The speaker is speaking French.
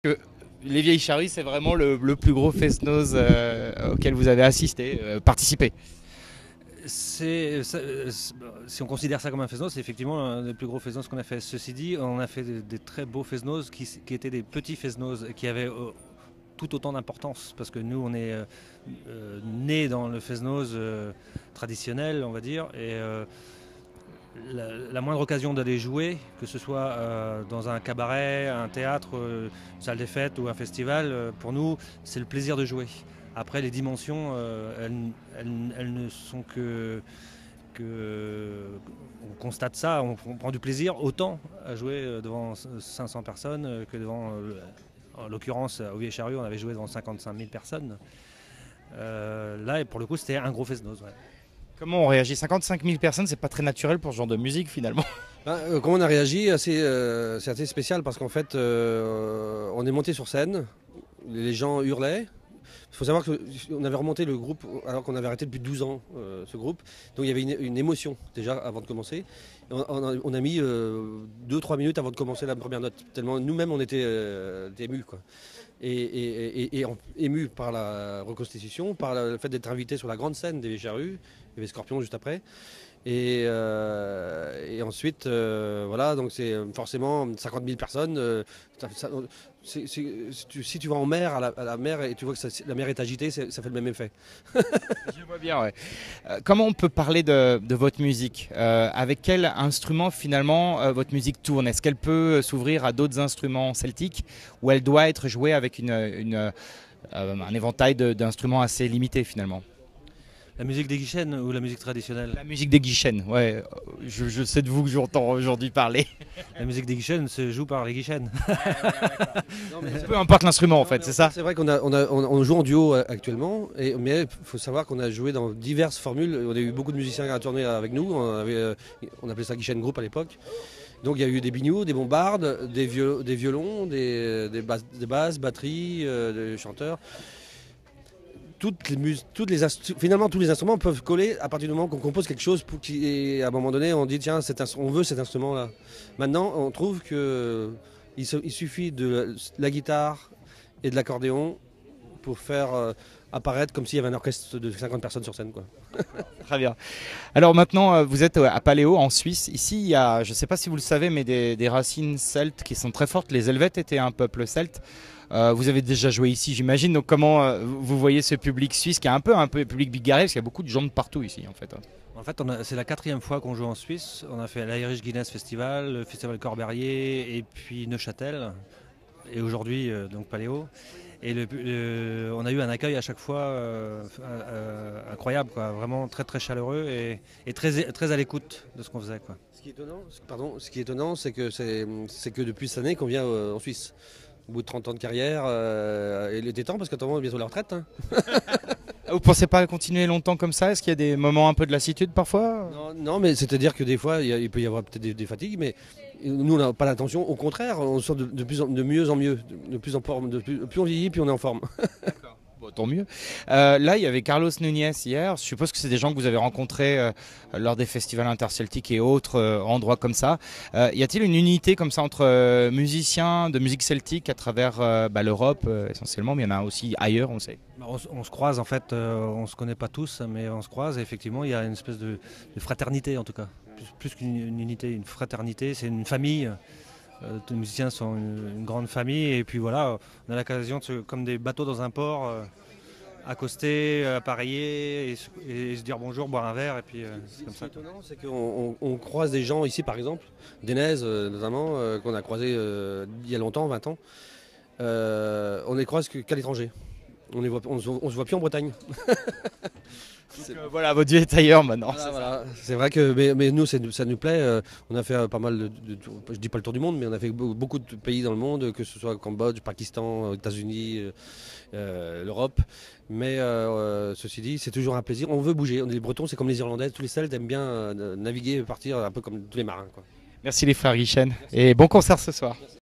Que les Vieilles Charrues, c'est vraiment le plus gros fest-noz auquel vous avez assisté, participé. Si on considère ça comme un fest-noz, c'est effectivement un des plus gros fest-noz qu'on a fait. Ceci dit, on a fait des très beaux fest-noz qui étaient des petits fest-noz qui avaient tout autant d'importance parce que nous, on est nés dans le fest-noz traditionnel, on va dire, et la moindre occasion d'aller jouer, que ce soit dans un cabaret, un théâtre, une salle des fêtes ou un festival, pour nous, c'est le plaisir de jouer. Après, les dimensions, elles ne sont on constate ça, on prend du plaisir autant à jouer devant 500 personnes que devant, en l'occurrence, au Vieilles Charrues, on avait joué devant 55 000 personnes. Là, et pour le coup, c'était un gros fest-noz. Ouais. Comment on réagit? 55 000 personnes, c'est pas très naturel pour ce genre de musique finalement. Comment on a réagi, c'est assez spécial parce qu'en fait, on est monté sur scène, les gens hurlaient. Il faut savoir qu'on avait remonté le groupe alors qu'on avait arrêté depuis 12 ans ce groupe. Donc il y avait une émotion déjà avant de commencer. On a mis 2-3 minutes avant de commencer la première note. Tellement nous-mêmes on était émus, quoi. Et émus par la reconstitution, par le fait d'être invité sur la grande scène des Vieilles Charrues. Il y avait Scorpion juste après. Et ensuite, voilà, donc c'est forcément 50 000 personnes. Si tu vas en mer, à la mer, et tu vois que la mer est agitée, ça fait le même effet. Je vois bien, ouais. Comment on peut parler de votre musique? Avec quel instrument finalement votre musique tourne? Est-ce qu'elle peut s'ouvrir à d'autres instruments celtiques ou elle doit être jouée avec un éventail d'instruments assez limité finalement? La musique des Guichens ou la musique traditionnelle? La musique des Guichens, ouais. Je sais de vous que j'entends aujourd'hui parler. La musique des Guichens se joue par les Guichens. Peu importe l'instrument en fait, c'est ça? C'est vrai qu'on joue en duo actuellement, mais il faut savoir qu'on a joué dans diverses formules. On a eu beaucoup de musiciens à tourner avec nous. On appelait ça Guichen Group à l'époque. Donc il y a eu des binious, des bombardes, des violons, des basses, batteries, des chanteurs. Finalement, tous les instruments peuvent coller à partir du moment qu'on compose quelque chose et à un moment donné, on dit tiens, on veut cet instrument-là. Maintenant, on trouve qu'il suffit de la guitare et de l'accordéon pour faire apparaître comme s'il y avait un orchestre de 50 personnes sur scène, quoi. Très bien. Alors maintenant, vous êtes à Paléo, en Suisse. Ici, il y a, je ne sais pas si vous le savez, mais des racines celtes qui sont très fortes. Les Helvètes étaient un peuple celte. Vous avez déjà joué ici, j'imagine. Donc comment vous voyez ce public suisse qui est un peu public bigarré, parce qu'il y a beaucoup de gens de partout ici, en fait. En fait, c'est la 4e fois qu'on joue en Suisse. On a fait l'Irish Guinness Festival, le Festival Corberrier et puis Neuchâtel. Et aujourd'hui, donc Paléo. Et on a eu un accueil à chaque fois incroyable, quoi. Vraiment très très chaleureux et très à l'écoute de ce qu'on faisait, quoi. Ce qui est étonnant, c'est que depuis cette année qu'on vient en Suisse. Au bout de 30 ans de carrière, il était temps parce qu'autrement on est bientôt à la retraite. Hein. Vous pensez pas continuer longtemps comme ça? Est-ce qu'il y a des moments un peu de lassitude parfois? Non, mais c'est-à-dire que des fois il peut y avoir peut-être des fatigues, mais nous on n'a pas l'intention. Au contraire, on sort de mieux en mieux, de plus en forme, plus on vieillit, plus on est en forme. D'accord. Bon, tant mieux. Là, il y avait Carlos Núñez hier. Je suppose que c'est des gens que vous avez rencontrés lors des festivals interceltiques et autres endroits comme ça. Y a-t-il une unité comme ça entre musiciens de musique celtique à travers l'Europe essentiellement, mais il y en a aussi ailleurs, on sait. On se croise en fait, on se connaît pas tous, mais on se croise et effectivement il y a une espèce de fraternité en tout cas. Plus qu'une unité, une fraternité, c'est une famille. Les musiciens sont une grande famille et puis voilà, on a l'occasion, comme des bateaux dans un port, accoster, appareiller et se dire bonjour, boire un verre et puis c'est comme ça. Ce qui est étonnant, c'est qu'on croise des gens ici par exemple, Denez notamment, qu'on a croisé il y a longtemps, 20 ans, on les croise qu'à l'étranger. On se voit plus en Bretagne. Donc, voilà, votre vie est ailleurs maintenant. Voilà. C'est vrai que mais nous ça nous plaît. On a fait pas mal de tours, je dis pas le tour du monde, mais on a fait beaucoup de pays dans le monde, que ce soit Cambodge, Pakistan, États-Unis, l'Europe. Mais ceci dit, c'est toujours un plaisir. On veut bouger. On est les Bretons, c'est comme les Irlandais. Tous les Celtes aiment bien naviguer, partir un peu comme tous les marins, quoi. Merci les frères Guichen et bon concert ce soir.